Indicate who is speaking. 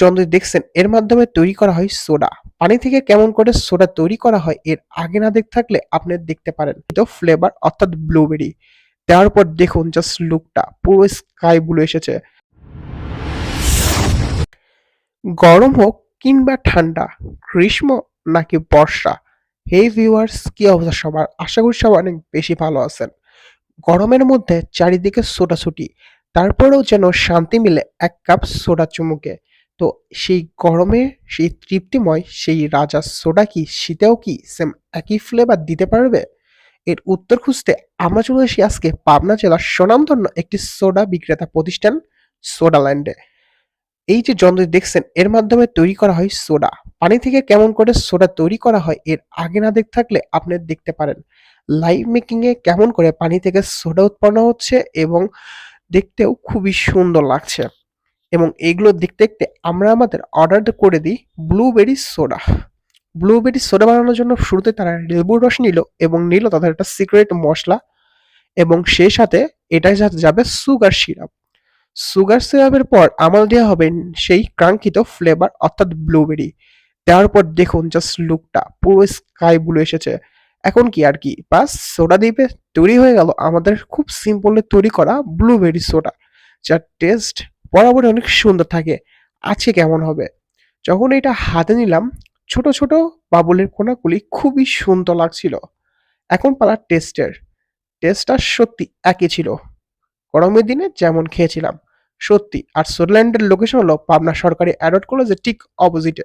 Speaker 1: যন্ত্র দেখছেন এর মাধ্যমে তৈরি করা হয় সোডা। পানি থেকে কেমন করে সোডা তৈরি করা হয় এর আগে না দেখে থাকলে আপনি দেখতে পারেন। তো ফ্লেভার অর্থাৎ ব্লুবেরি দেওয়ার পর দেখুন জাস্ট লুকটা পুরো স্কাই ব্লু এসেছে। গরম হোক কিংবা ঠান্ডা, গ্রীষ্ম নাকি বর্ষা, হে ভিউয়ার্স কি অবস্থা সবার? আশা করি সবাই অনেক বেশি ভালো আছেন। গরমের মধ্যে চারিদিকে ছোটাছুটি, তারপরেও যেন শান্তি মিলে এক কাপ সোডা চুমুকে। তো সেই গরমে সেই তৃপ্তিময় সেই রাজা সোডা কি শীতেও কি সেম একই ফ্লেভার দিতে পারবে? এর উত্তর খুঁজতে আমরা চলে আসি আজকে পাবনা জেলার স্বনামধন্য একটি সোডা বিক্রেতা প্রতিষ্ঠান সোডাল্যান্ডে। এই যে যন্ত্র দেখছেন এর মাধ্যমে তৈরি করা হয় সোডা। পানি থেকে কেমন করে সোডা তৈরি করা হয় এর আগে না দেখে থাকলে আপনি দেখতে পারেন। লাইভ মেকিং এ কেমন করে পানি থেকে সোডা উৎপন্ন হচ্ছে এবং দেখতেও খুবই সুন্দর লাগছে। এবং এগুলো দেখতে দেখতে আমরা আমাদের অর্ডার করে দিই ব্লুবেরি সোডা। ব্লুবেরি সোডা বানানোর জন্য শুরুতে তারা লেবুর রস নিল এবং নিল তাদের একটা সিক্রেট মশলা এবং সেই সাথে এটাই সাথে যাবে সুগার সিরাপ। সুগার সিরাপের পর আমল দেওয়া হবে সেই কাঙ্ক্ষিত ফ্লেভার অর্থাৎ ব্লুবেরি। দেওয়ার পর দেখুন জাস্ট লুকটা পুরো স্কাই ব্লু এসেছে। এখন কি আর কি বাস সোডা দিবে, তৈরি হয়ে গেল আমাদের খুব সিম্পলে তৈরি করা ব্লুবেরি সোডা, যার টেস্ট বরাবরই অনেক সুন্দর থাকে। আজকে কেমন হবে? যখন এটা হাতে নিলাম, ছোট ছোট বাবুলের কোনাগুলি খুবই সুন্দর লাগছিল। এখন পালা টেস্টের। টেস্টটা সত্যি একই ছিল গরমের দিনে যেমন খেয়েছিলাম। সত্যি। আর সুইজারল্যান্ডের লোকেশন হলো পাবনা সরকারি অ্যাডট কলেজের ঠিক অপোজিটে।